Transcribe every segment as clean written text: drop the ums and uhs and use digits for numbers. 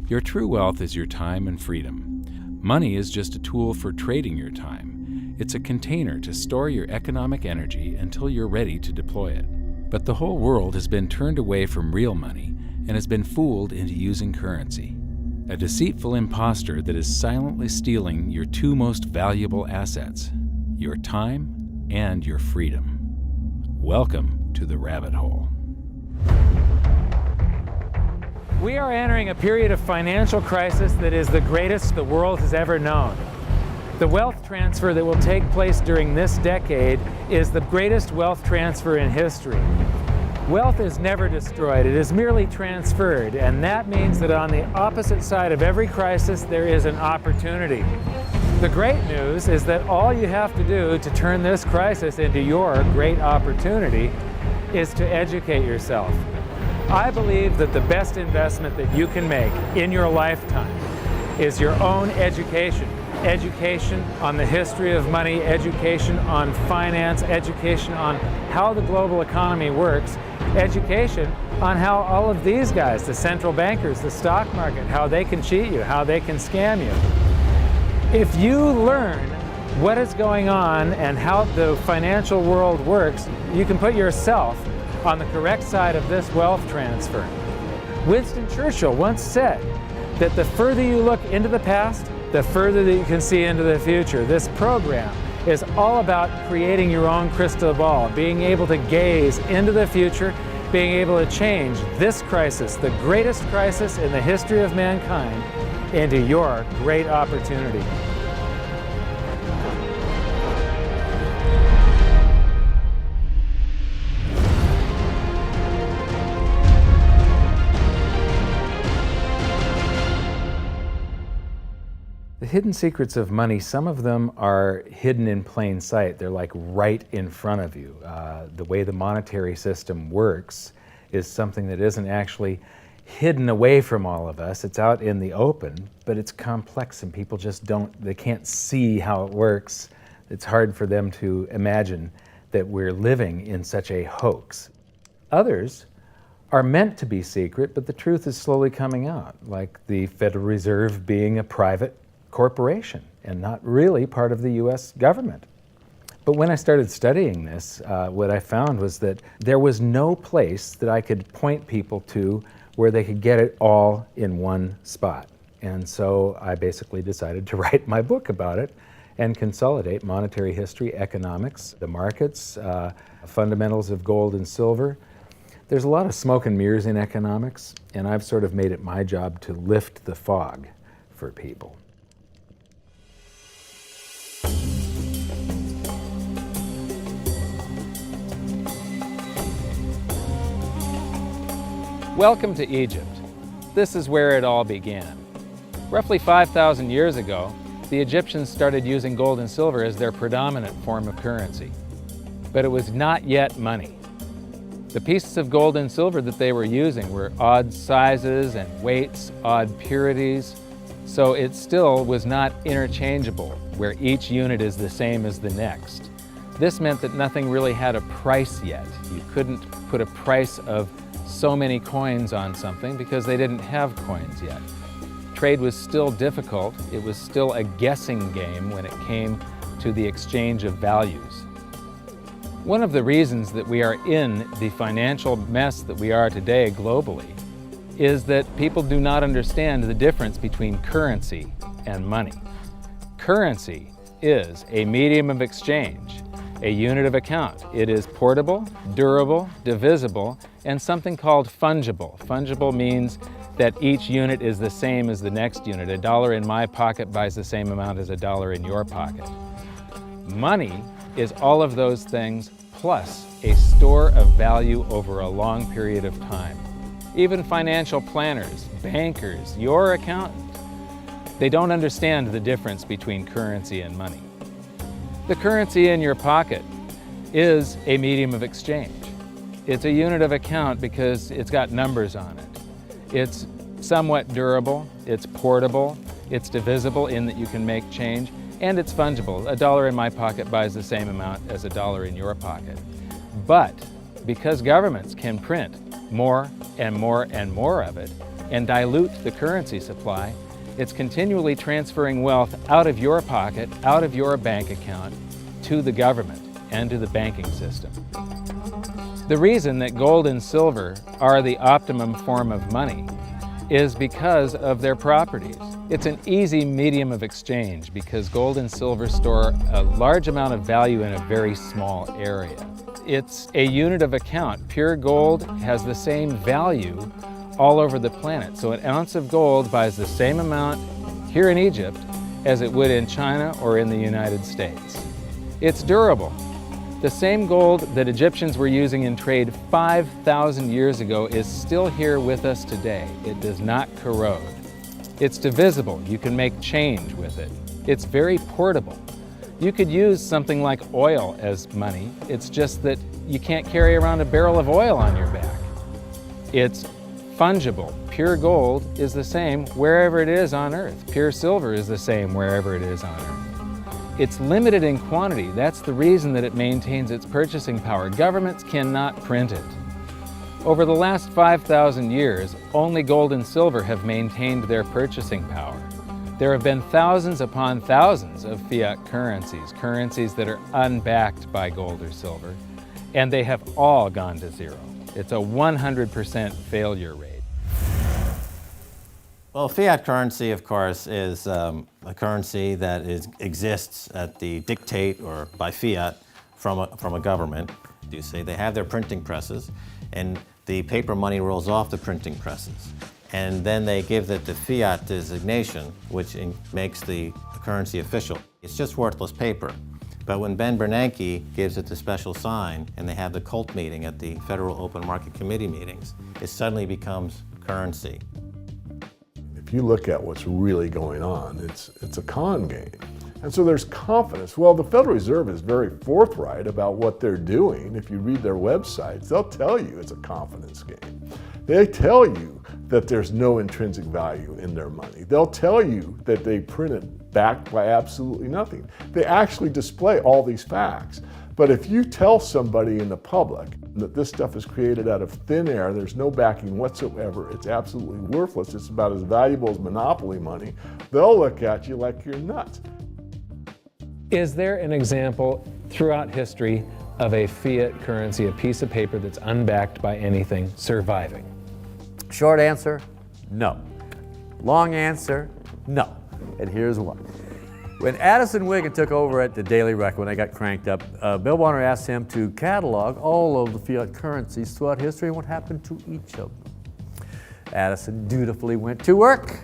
Your true wealth is your time and freedom. Money is just a tool for trading your time. It's a container to store your economic energy until you're ready to deploy it. But the whole world has been turned away from real money and has been fooled into using currency. A deceitful impostor that is silently stealing your two most valuable assets, your time and your freedom. Welcome to the rabbit hole. We are entering a period of financial crisis that is the greatest the world has ever known. The wealth transfer that will take place during this decade is the greatest wealth transfer in history. Wealth is never destroyed, it is merely transferred, and that means that on the opposite side of every crisis there is an opportunity. The great news is that all you have to do to turn this crisis into your great opportunity is to educate yourself. I believe that the best investment that you can make in your lifetime is your own education. Education on the history of money, education on finance, education on how the global economy works, education on how all of these guys, the central bankers, the stock market, how they can cheat you, how they can scam you. If you learn what is going on and how the financial world works, you can put yourself on the correct side of this wealth transfer. Winston Churchill once said that the further you look into the past, the further that you can see into the future. This program is all about creating your own crystal ball, being able to gaze into the future, being able to change this crisis, the greatest crisis in the history of mankind, into your great opportunity. The hidden secrets of money, some of them are hidden in plain sight. They're like right in front of you. The way the monetary system works is something that isn't actually hidden away from all of us. It's out in the open, but it's complex and people just they can't see how it works. It's hard for them to imagine that we're living in such a hoax. Others are meant to be secret, but the truth is slowly coming out, like the Federal Reserve being a private corporation and not really part of the U.S. government. But when I started studying this, what I found was that there was no place that I could point people to where they could get it all in one spot. And so I basically decided to write my book about it and consolidate monetary history, economics, the markets, fundamentals of gold and silver. There's a lot of smoke and mirrors in economics, and I've sort of made it my job to lift the fog for people. Welcome to Egypt. This is where it all began. Roughly 5,000 years ago, the Egyptians started using gold and silver as their predominant form of currency. But it was not yet money. The pieces of gold and silver that they were using were odd sizes and weights, odd purities, so it still was not interchangeable, where each unit is the same as the next. This meant that nothing really had a price yet. You couldn't put a price of so many coins on something because they didn't have coins yet. Trade was still difficult. It was still a guessing game when it came to the exchange of values. One of the reasons that we are in the financial mess that we are today globally is that people do not understand the difference between currency and money. Currency is a medium of exchange, a unit of account. It is portable, durable, divisible, and something called fungible. Fungible means that each unit is the same as the next unit. $1 in my pocket buys the same amount as $1 in your pocket. Money is all of those things plus a store of value over a long period of time. Even financial planners, bankers, your accountant, they don't understand the difference between currency and money. The currency in your pocket is a medium of exchange. It's a unit of account because it's got numbers on it. It's somewhat durable, it's portable, it's divisible in that you can make change, and it's fungible. $1 in my pocket buys the same amount as $1 in your pocket. But because governments can print more and more and more of it, and dilute the currency supply, it's continually transferring wealth out of your pocket, out of your bank account, to the government and to the banking system. The reason that gold and silver are the optimum form of money is because of their properties. It's an easy medium of exchange because gold and silver store a large amount of value in a very small area. It's a unit of account. Pure gold has the same value all over the planet. So an ounce of gold buys the same amount here in Egypt as it would in China or in the United States. It's durable. The same gold that Egyptians were using in trade 5,000 years ago is still here with us today. It does not corrode. It's divisible. You can make change with it. It's very portable. You could use something like oil as money. It's just that you can't carry around a barrel of oil on your back. It's fungible. Pure gold is the same wherever it is on Earth. Pure silver is the same wherever it is on Earth. It's limited in quantity. That's the reason that it maintains its purchasing power. Governments cannot print it. Over the last 5,000 years, only gold and silver have maintained their purchasing power. There have been thousands upon thousands of fiat currencies, currencies that are unbacked by gold or silver, and they have all gone to zero. It's a 100% failure rate. Well, fiat currency, of course, is a currency that exists at the dictate or by fiat from a government. You see, they have their printing presses, and the paper money rolls off the printing presses. And then they give it the fiat designation, which makes the currency official. It's just worthless paper. But when Ben Bernanke gives it the special sign, and they have the cult meeting at the Federal Open Market Committee meetings, it suddenly becomes currency. If you look at what's really going on, it's a con game. And so there's confidence. Well, the Federal Reserve is very forthright about what they're doing. If you read their websites, they'll tell you it's a confidence game. They tell you that there's no intrinsic value in their money. They'll tell you that they print it backed by absolutely nothing. They actually display all these facts. But if you tell somebody in the public that this stuff is created out of thin air, there's no backing whatsoever, it's absolutely worthless, it's about as valuable as monopoly money, they'll look at you like you're nuts. Is there an example throughout history of a fiat currency, a piece of paper that's unbacked by anything, surviving? Short answer, no. Long answer, no. And here's why. When Addison Wiggin took over at the Daily Record, when they got cranked up, Bill Warner asked him to catalog all of the fiat currencies throughout history and what happened to each of them. Addison dutifully went to work.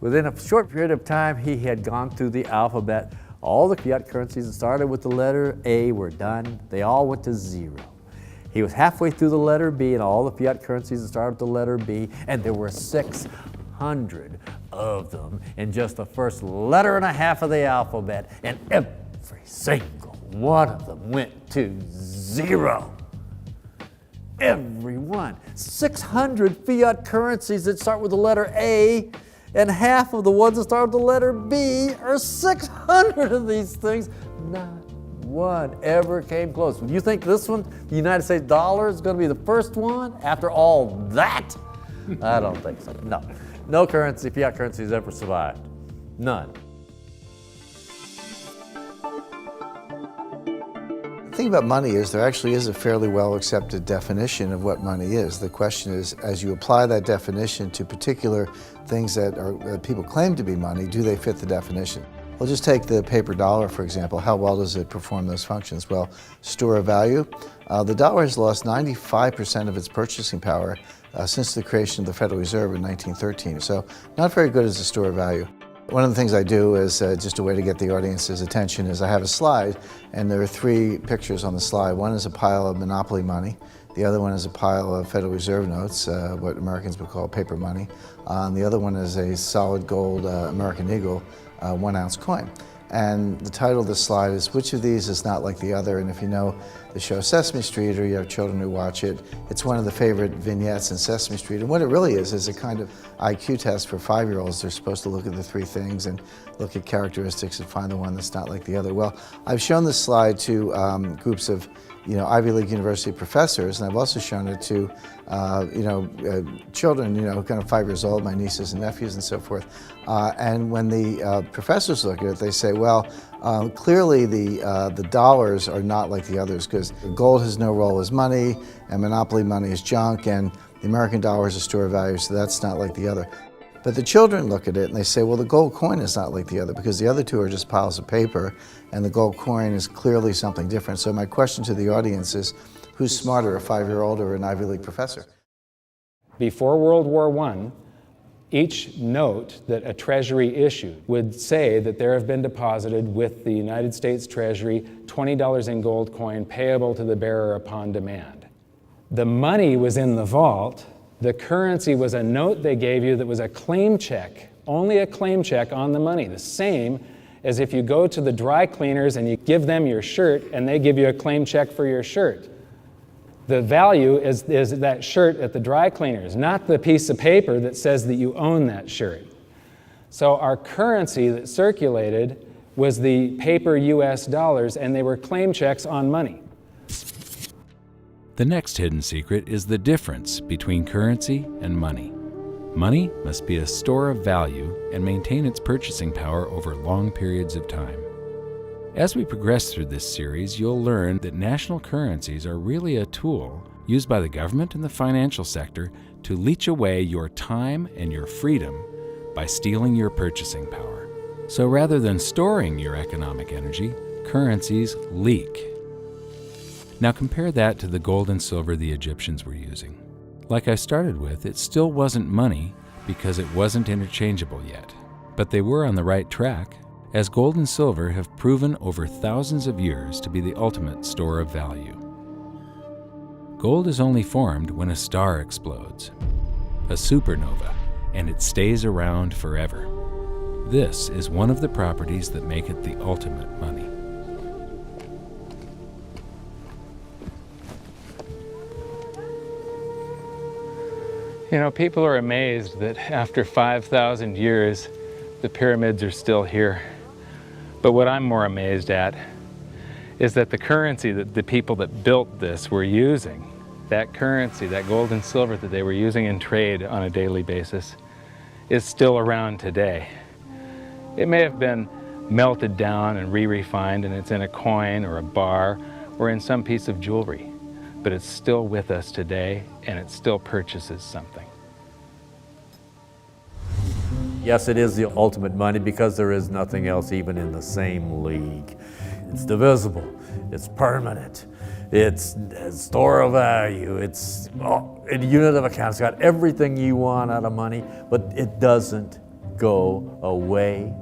Within a short period of time, he had gone through the alphabet. All the fiat currencies that started with the letter A were done. They all went to zero. He was halfway through the letter B, and all the fiat currencies that started with the letter B, and there were 600 of them in just the first letter and a half of the alphabet, and every single one of them went to zero. Every one. 600 fiat currencies that start with the letter A, and half of the ones that start with the letter B are 600 of these things. Not one ever came close. You think this one, the United States dollar, is going to be the first one after all that? I don't think so. No. No currency, fiat currency has ever survived. None. The thing about money is there actually is a fairly well accepted definition of what money is. The question is, as you apply that definition to particular things that people claim to be money, do they fit the definition? We'll just take the paper dollar, for example. How well does it perform those functions? Well, store of value. The dollar has lost 95% of its purchasing power since the creation of the Federal Reserve in 1913. So not very good as a store of value. One of the things I do is just a way to get the audience's attention is I have a slide, and there are three pictures on the slide. One is a pile of monopoly money. The other one is a pile of Federal Reserve notes, what Americans would call paper money. And the other one is a solid gold American Eagle 1 ounce coin. And the title of the slide is, which of these is not like the other? And if you know the show Sesame Street, or you have children who watch it, it's one of the favorite vignettes in Sesame Street. And what it really is a kind of IQ test for 5-year-olds. They're supposed to look at the three things and look at characteristics and find the one that's not like the other. Well, I've shown this slide to groups of Ivy League University professors, and I've also shown it to, children, kind of 5 years old, my nieces and nephews and so forth. And when the professors look at it, they say, well, clearly the dollars are not like the others because gold has no role as money, and monopoly money is junk, and the American dollar is a store of value, so that's not like the other. But the children look at it and they say, well, the gold coin is not like the other because the other two are just piles of paper and the gold coin is clearly something different. So my question to the audience is, who's smarter, a 5-year-old or an Ivy League professor? Before World War I, each note that a treasury issued would say that there have been deposited with the United States Treasury $20 in gold coin payable to the bearer upon demand. The money was in the vault. The currency was a note they gave you that was a claim check, only a claim check on the money, the same as if you go to the dry cleaners and you give them your shirt and they give you a claim check for your shirt. The value is that shirt at the dry cleaners, not the piece of paper that says that you own that shirt. So our currency that circulated was the paper US dollars, and they were claim checks on money. The next hidden secret is the difference between currency and money. Money must be a store of value and maintain its purchasing power over long periods of time. As we progress through this series, you'll learn that national currencies are really a tool used by the government and the financial sector to leech away your time and your freedom by stealing your purchasing power. So rather than storing your economic energy, currencies leak. Now compare that to the gold and silver the Egyptians were using. Like I started with, it still wasn't money because it wasn't interchangeable yet. But they were on the right track, as gold and silver have proven over thousands of years to be the ultimate store of value. Gold is only formed when a star explodes, a supernova, and it stays around forever. This is one of the properties that make it the ultimate money. People are amazed that after 5,000 years, the pyramids are still here. But what I'm more amazed at is that the currency that the people that built this were using, that currency, that gold and silver that they were using in trade on a daily basis, is still around today. It may have been melted down and re-refined, and it's in a coin or a bar or in some piece of jewelry, but it's still with us today, and it still purchases something. Yes, it is the ultimate money because there is nothing else even in the same league. It's divisible, it's permanent, it's a store of value, it's a unit of account. It's got everything you want out of money, but it doesn't go away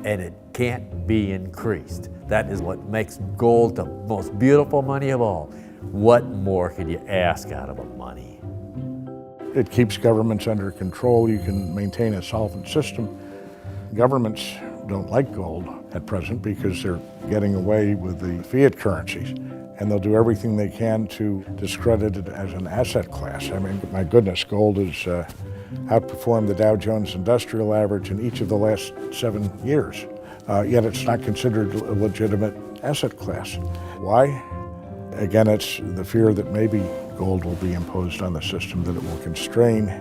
and it can't be increased. That is what makes gold the most beautiful money of all. What more could you ask out of a money? It keeps governments under control. You can maintain a solvent system. Governments don't like gold at present because they're getting away with the fiat currencies, and they'll do everything they can to discredit it as an asset class. I mean, my goodness, gold has outperformed the Dow Jones Industrial Average in each of the last 7 years, yet it's not considered a legitimate asset class. Why? Again, it's the fear that maybe gold will be imposed on the system, that it will constrain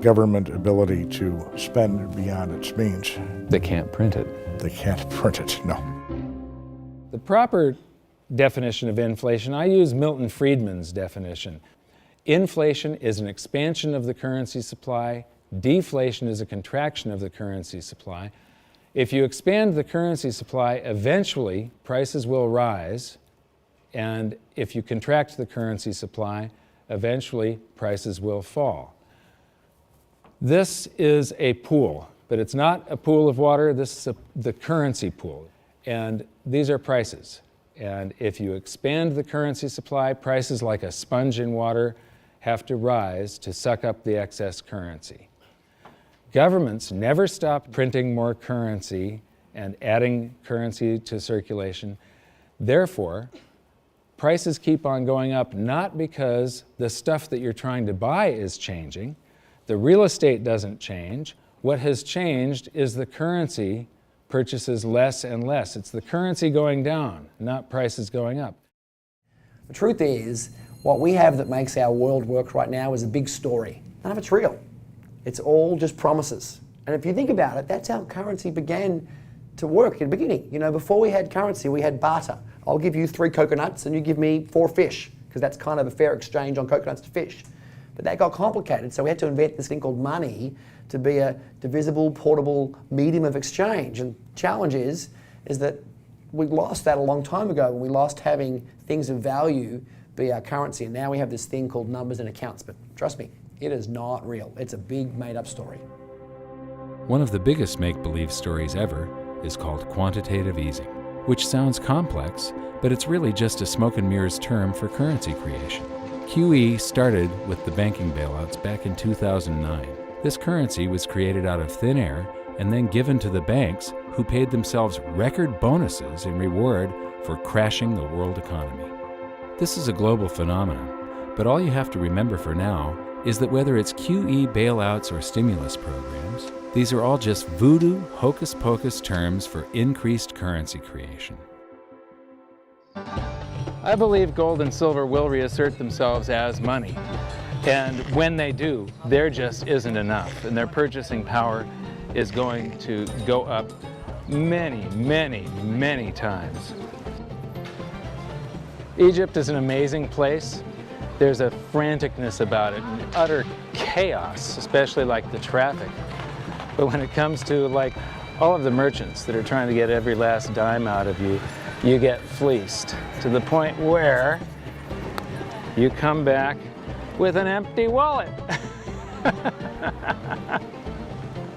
government ability to spend beyond its means. They can't print it. They can't print it, no. The proper definition of inflation, I use Milton Friedman's definition. Inflation is an expansion of the currency supply. Deflation is a contraction of the currency supply. If you expand the currency supply, eventually prices will rise. And if you contract the currency supply, eventually prices will fall. This is a pool, but it's not a pool of water. This is the currency pool. And these are prices. And if you expand the currency supply, prices like a sponge in water have to rise to suck up the excess currency. Governments never stop printing more currency and adding currency to circulation. Therefore, prices keep on going up, not because the stuff that you're trying to buy is changing. The real estate doesn't change. What has changed is the currency purchases less and less. It's the currency going down, not prices going up. The truth is, what we have that makes our world work right now is a big story. None of it's real. It's all just promises. And if you think about it, that's how currency began to work in the beginning. You know, before we had currency, we had barter. I'll give you 3 coconuts and you give me 4 fish, because that's kind of a fair exchange on coconuts to fish. But that got complicated, so we had to invent this thing called money to be a divisible, portable medium of exchange. And the challenge is that we lost that a long time ago when we lost having things of value be our currency. And now we have this thing called numbers and accounts. But trust me, it is not real. It's a big made-up story. One of the biggest make-believe stories ever is called quantitative easing, which sounds complex, but it's really just a smoke and mirrors term for currency creation. QE started with the banking bailouts back in 2009. This currency was created out of thin air and then given to the banks, who paid themselves record bonuses in reward for crashing the world economy. This is a global phenomenon, but all you have to remember for now is that whether it's QE bailouts or stimulus programs, these are all just voodoo, hocus-pocus terms for increased currency creation. I believe gold and silver will reassert themselves as money. And when they do, there just isn't enough. And their purchasing power is going to go up many, many, many times. Egypt is an amazing place. There's a franticness about it, and utter chaos, especially like the traffic. But when it comes to like all of the merchants that are trying to get every last dime out of you, you get fleeced to the point where you come back with an empty wallet.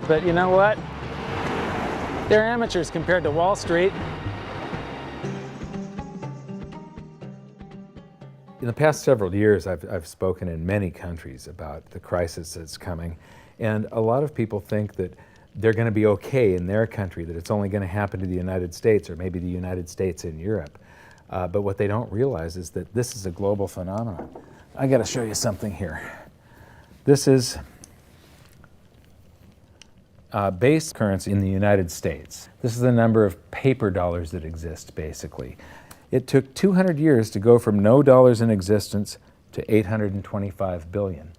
But you know what? They're amateurs compared to Wall Street. In the past several years, I've spoken in many countries about the crisis that's coming, and a lot of people think that they're going to be okay in their country, that it's only going to happen to the United States or maybe the United States in Europe. But what they don't realize is that this is a global phenomenon. I got to show you something here. This is base currency in the United States. This is the number of paper dollars that exist, basically. It took 200 years to go from no dollars in existence to 825 billion.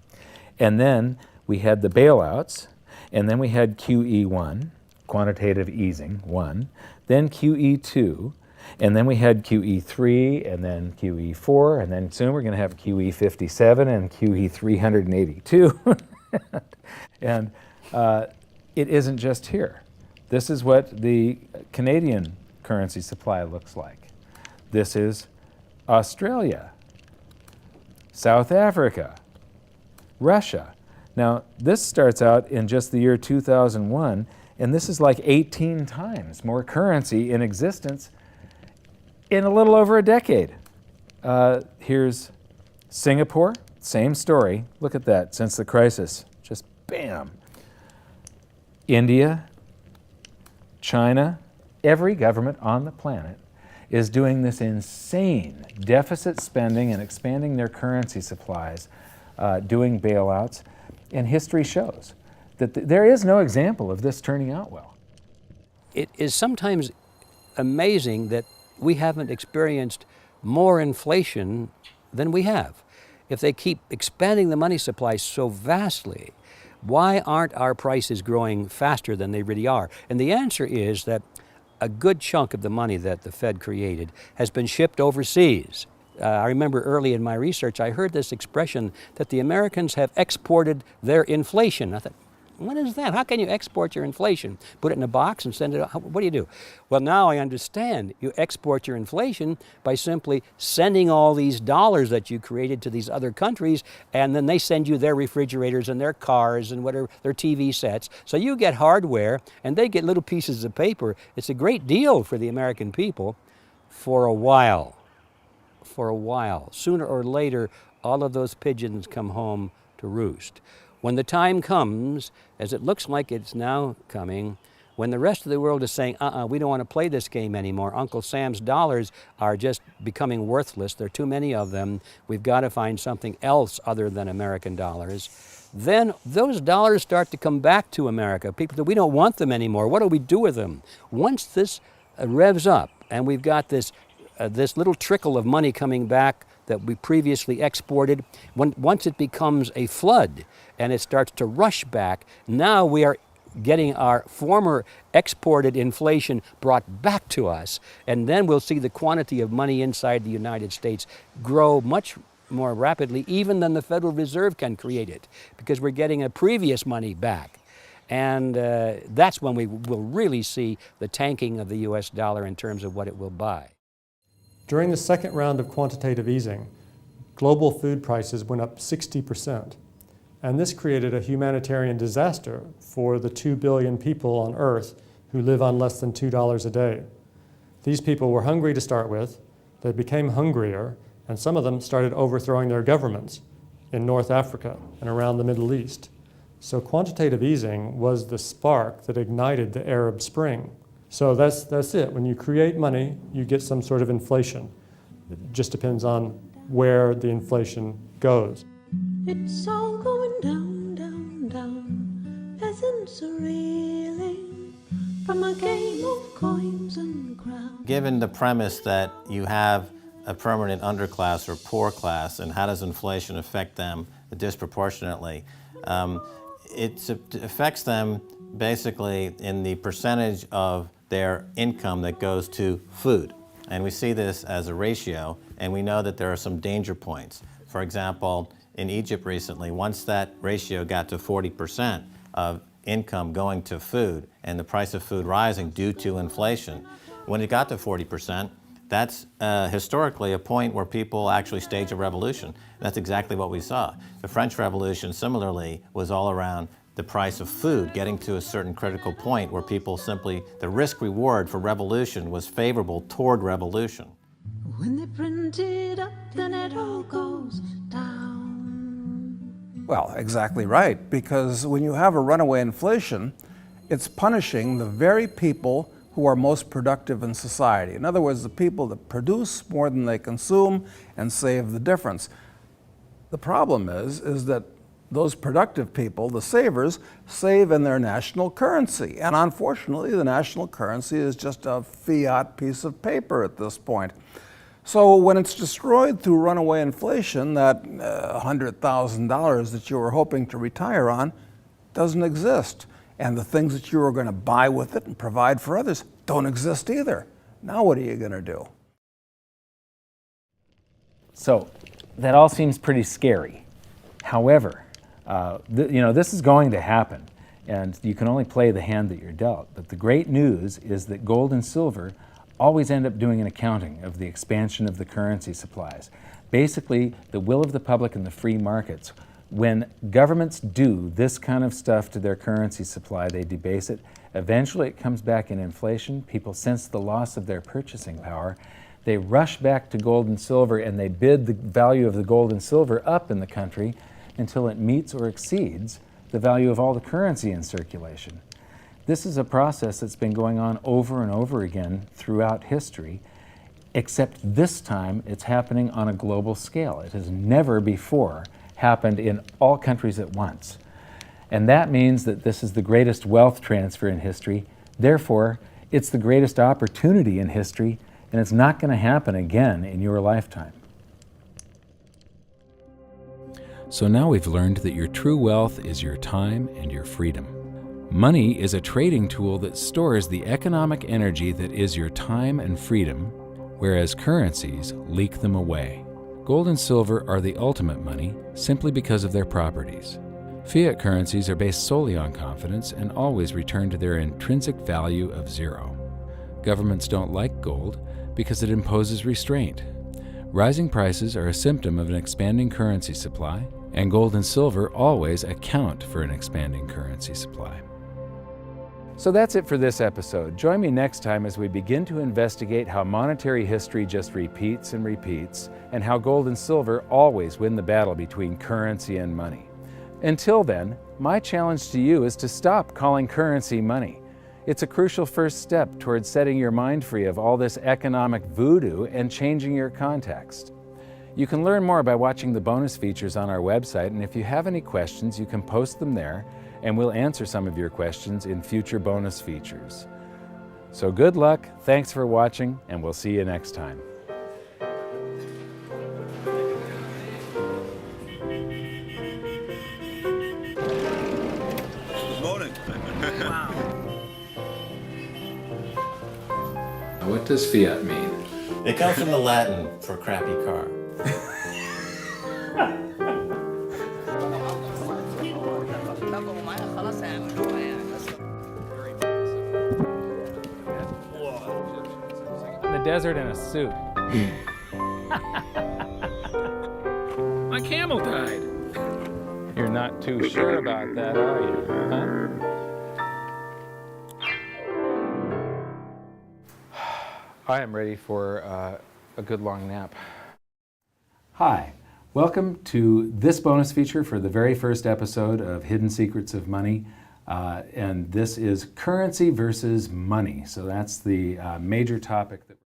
And then we had the bailouts, and then we had QE1, quantitative easing 1, then QE2, and then we had QE3, and then QE4, and then soon we're going to have QE57 and QE382. And it isn't just here. This is what the Canadian currency supply looks like. This is Australia, South Africa, Russia. Now, this starts out in just the year 2001, and this is like 18 times more currency in existence in a little over a decade. Here's Singapore, same story. Look at that, since the crisis, just bam. India, China, every government on the planet is doing this insane deficit spending and expanding their currency supplies, doing bailouts. And history shows that there is no example of this turning out well. It is sometimes amazing that we haven't experienced more inflation than we have. If they keep expanding the money supply so vastly, why aren't our prices growing faster than they really are? And the answer is that a good chunk of the money that the Fed created has been shipped overseas. I remember early in my research, I heard this expression that the Americans have exported their inflation. I thought, what is that? How can you export your inflation? Put it in a box and send it out? What do you do? Well, now I understand. You export your inflation by simply sending all these dollars that you created to these other countries, and then they send you their refrigerators and their cars and whatever, their TV sets. So you get hardware, and they get little pieces of paper. It's a great deal for the American people for a while. For a while. Sooner or later, all of those pigeons come home to roost. When the time comes, as it looks like it's now coming, when the rest of the world is saying, we don't want to play this game anymore, Uncle Sam's dollars are just becoming worthless, there are too many of them, we've got to find something else other than American dollars, then those dollars start to come back to America. People say, we don't want them anymore, what do we do with them? Once this revs up and we've got this little trickle of money coming back that we previously exported, once it becomes a flood and it starts to rush back, now we are getting our former exported inflation brought back to us, and then we'll see the quantity of money inside the United States grow much more rapidly even than the Federal Reserve can create it, because we're getting a previous money back. And that's when we will really see the tanking of the US dollar in terms of what it will buy. During the second round of quantitative easing, global food prices went up 60%. And this created a humanitarian disaster for the 2 billion people on Earth who live on less than $2 a day. These people were hungry to start with, they became hungrier, and some of them started overthrowing their governments in North Africa and around the Middle East. So quantitative easing was the spark that ignited the Arab Spring. So that's it. When you create money, you get some sort of inflation. It just depends on where the inflation goes. It's all going down, down, down. Peasants are reeling from a game of coins and crowns. Given the premise that you have a permanent underclass or poor class, and how does inflation affect them disproportionately? It affects them basically in the percentage of their income that goes to food. And we see this as a ratio, and we know that there are some danger points. For example, in Egypt recently, once that ratio got to 40% of income going to food and the price of food rising due to inflation, when it got to 40%, that's historically a point where people actually stage a revolution. That's exactly what we saw. The French Revolution, similarly, was all around the price of food getting to a certain critical point where people simply, the risk-reward for revolution was favorable toward revolution. When they print it up, then it all goes down. Well, exactly right, because when you have a runaway inflation, it's punishing the very people who are most productive in society. In other words, the people that produce more than they consume and save the difference. The problem is that those productive people, the savers, save in their national currency. And unfortunately, the national currency is just a fiat piece of paper at this point. So when it's destroyed through runaway inflation, that $100,000 that you were hoping to retire on doesn't exist. And the things that you were going to buy with it and provide for others don't exist either. Now what are you going to do? So that all seems pretty scary. However, this is going to happen, and you can only play the hand that you're dealt. But the great news is that gold and silver always end up doing an accounting of the expansion of the currency supplies. Basically, the will of the public in the free markets. When governments do this kind of stuff to their currency supply, they debase it. Eventually it comes back in inflation. People sense the loss of their purchasing power. They rush back to gold and silver, and they bid the value of the gold and silver up in the country until it meets or exceeds the value of all the currency in circulation. This is a process that's been going on over and over again throughout history, except this time it's happening on a global scale. It has never before happened in all countries at once. And that means that this is the greatest wealth transfer in history. Therefore, it's the greatest opportunity in history, and it's not going to happen again in your lifetime. So now we've learned that your true wealth is your time and your freedom. Money is a trading tool that stores the economic energy that is your time and freedom, whereas currencies leak them away. Gold and silver are the ultimate money simply because of their properties. Fiat currencies are based solely on confidence and always return to their intrinsic value of zero. Governments don't like gold because it imposes restraint. Rising prices are a symptom of an expanding currency supply, and gold and silver always account for an expanding currency supply. So that's it for this episode. Join me next time as we begin to investigate how monetary history just repeats and repeats, and how gold and silver always win the battle between currency and money. Until then, my challenge to you is to stop calling currency money. It's a crucial first step towards setting your mind free of all this economic voodoo and changing your context. You can learn more by watching the bonus features on our website, and if you have any questions, you can post them there, and we'll answer some of your questions in future bonus features. So good luck, thanks for watching, and we'll see you next time. What does fiat mean? It comes from the Latin for crappy car. In the desert in a suit. My camel died. You're not too sure about that, are you? Huh? I am ready for a good long nap. Hi, welcome to this bonus feature for the very first episode of Hidden Secrets of Money. And this is currency versus money. So that's the major topic that